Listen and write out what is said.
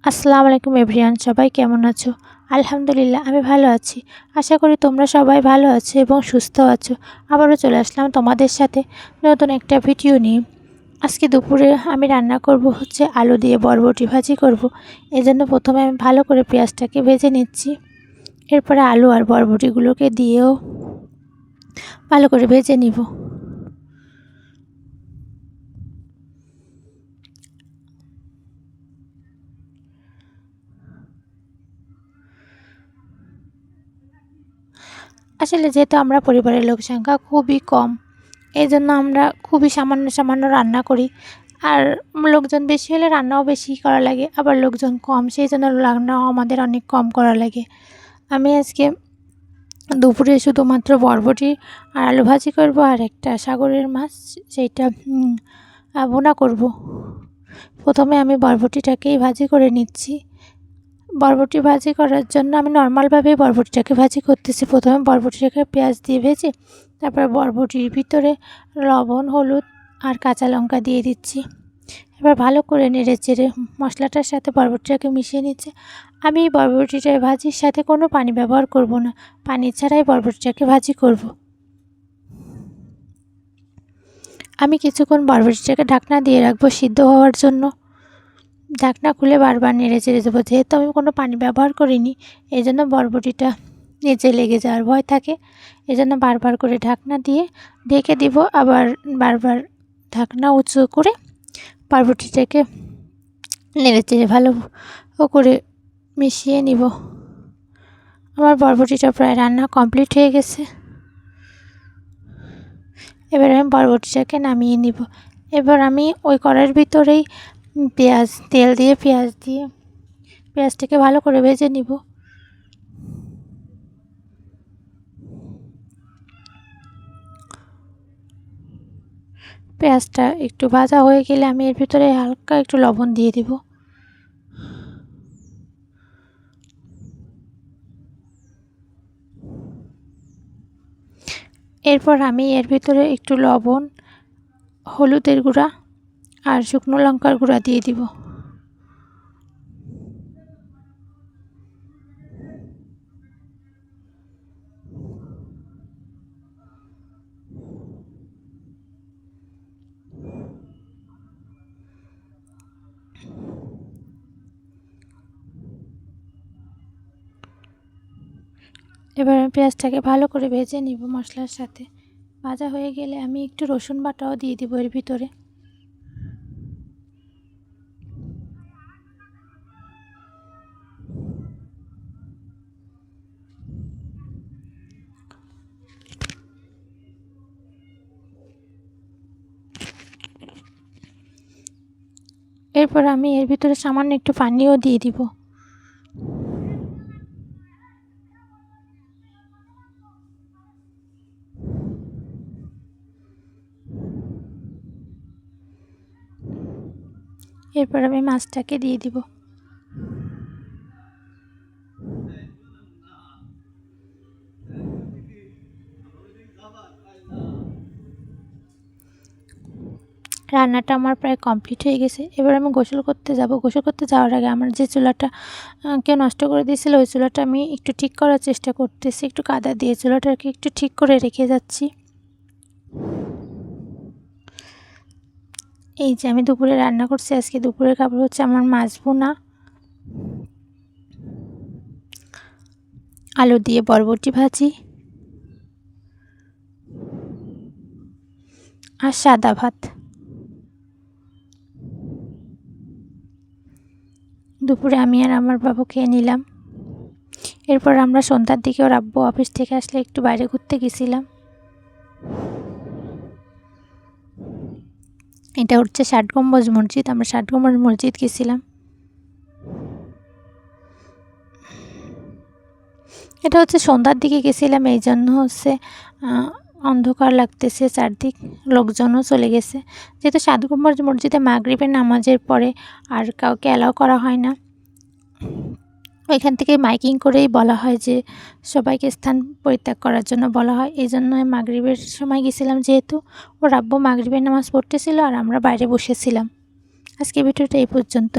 আসসালামু আলাইকুম এভরিওয়ান, সবাই কেমন আছো? আলহামদুলিল্লাহ আমি ভালো আছি। আশা করি তোমরা সবাই ভালো আছো এবং সুস্থ আছো। আবারও চলে আসলাম তোমাদের সাথে নতুন একটা ভিডিও নিয়ে। আজকে দুপুরে আমি রান্না করব হচ্ছে আলু দিয়ে বরবটি ভাজি করব। এজন্য প্রথমে আমি ভালো করে পেঁয়াজটাকে ভেজে নিচ্ছি। এরপরে আলু আর বরবটিগুলোকে দিয়েও ভালো করে ভেজে নিব। আসলে যেহেতু আমরা পরিবারের লোক সংখ্যা খুবই কম, এই জন্য আমরা খুবই সামান্য সামান্য রান্না করি। আর লোকজন বেশি হলে রান্নাও বেশি করা লাগে, আবার লোকজন কম সেই জন্য রান্নাও আমাদের অনেক কম করা লাগে। আমি আজকে দুপুরে শুধুমাত্র বরবটি আর আলু ভাজি করব, আর একটা সাগরের মাছ সেইটা ভুনা করব। প্রথমে আমি বরবটিটাকেই ভাজি করে নিচ্ছি। বরবটি ভাজি করার জন্য আমি নর্মালভাবেই বরবটিটাকে ভাজি করতেছি। প্রথমে বরবটিটাকে পেঁয়াজ দিয়ে ভেজে তারপর বরবটির ভিতরে লবণ, হলুদ আর কাঁচা লঙ্কা দিয়ে দিচ্ছি। এবার ভালো করে নেড়েচেড়ে মশলাটার সাথে বরবটিটাকে মিশিয়ে নিচ্ছে। আমি এই বরবটিটা ভাজির সাথে কোনো পানি ব্যবহার করব না, পানি ছাড়াই বরবটিটাকে ভাজি করব। আমি কিছুক্ষণ বরবটিটাকে ঢাকনা দিয়ে রাখবো সিদ্ধ হওয়ার জন্য। ঢাকনা খুলে বারবার নেড়েচেড়ে দেবো। যেহেতু আমি কোনো পানি ব্যবহার করিনি, এই জন্য বরবটিটা নিচে লেগে যাওয়ার ভয় থাকে। এজন্য বারবার করে ঢাকনা দিয়ে ঢেকে দিব, আবার বারবার ঢাকনা উঁচু করে বরবটিটাকে নেড়েচেড়ে ভালো করে মিশিয়ে নিব। আমার বরবটিটা প্রায় রান্না কমপ্লিট হয়ে গেছে। এবার আমি বরবটিটাকে নামিয়ে নিব। এবার আমি ওই কড়াইয়ের ভিতরেই তেল দিয়ে পেঁয়াজটাকে ভালো করে ভেজে নিব। পেঁয়াজটা একটু ভাজা হয়ে গেলে আমি এর ভিতরে হালকা একটু লবণ দিয়ে দিব। এরপর আমি এর ভিতরে একটু লবণ, হলুদের গুঁড়া আর শুকনো লঙ্কার গুঁড়া দিয়ে দিব। এবার আমি পেঁয়াজটাকে ভালো করে ভেজে নিব মশলার সাথে। ভাজা হয়ে গেলে আমি একটু রসুন বাটাও দিয়ে দিব এর ভিতরে। এরপর আমি এর ভিতরে সামান্য একটু পানিও দিয়ে দিব। এরপর আমি মাছটাকে দিয়ে দিব। রান্নাটা আমার প্রায় কমপ্লিট হয়ে গেছে। এবার আমি গোসল করতে যাব। গোসল করতে যাওয়ার আগে আমার যে চুলাটা কেউ নষ্ট করে দিয়েছিল, ওই চুলাটা আমি একটু ঠিক করার চেষ্টা করতেছি। একটু কাদা দিয়ে চুলাটাকে একটু ঠিক করে রেখে যাচ্ছি। এই যে আমি দুপুরে রান্না করছি, আজকে দুপুরের খাবার হচ্ছে আমার মাছ ভুনা, আলু দিয়ে বরবটি ভাজি আর সাদা ভাত। দুপুরে আমি আর আমার বাবু খেয়ে নিলাম। এরপর আমরা সন্ধ্যার দিকে ওর আব্বু অফিস থেকে আসলে একটু বাইরে ঘুরতে গেছিলাম। এটা হচ্ছে ৬০ গম্বুজ মসজিদ। আমরা ৬০ গম্বুজ মসজিদ গেছিলাম। এটা হচ্ছে সন্ধ্যার দিকে গেছিলাম, এই জন্য হচ্ছে অন্ধকার লাগতেছে চারদিক, লোকজনও চলে গেছে। যেহেতু ৭ গম্বুজ মসজিদে মাগরিবের নামাজের পরে আর কাউকে অ্যালাউ করা হয় না। ওইখান থেকে মাইকিং করেই বলা হয় যে সবাইকে স্থান পরিত্যাগ করার জন্য বলা হয়। এই জন্য মাগরিবের সময় গেছিলাম, যেহেতু ওর আব্বু মাগরিবের নামাজ পড়তেছিল আর আমরা বাইরে বসেছিলাম। আজকে ভিডিওটা এই পর্যন্ত।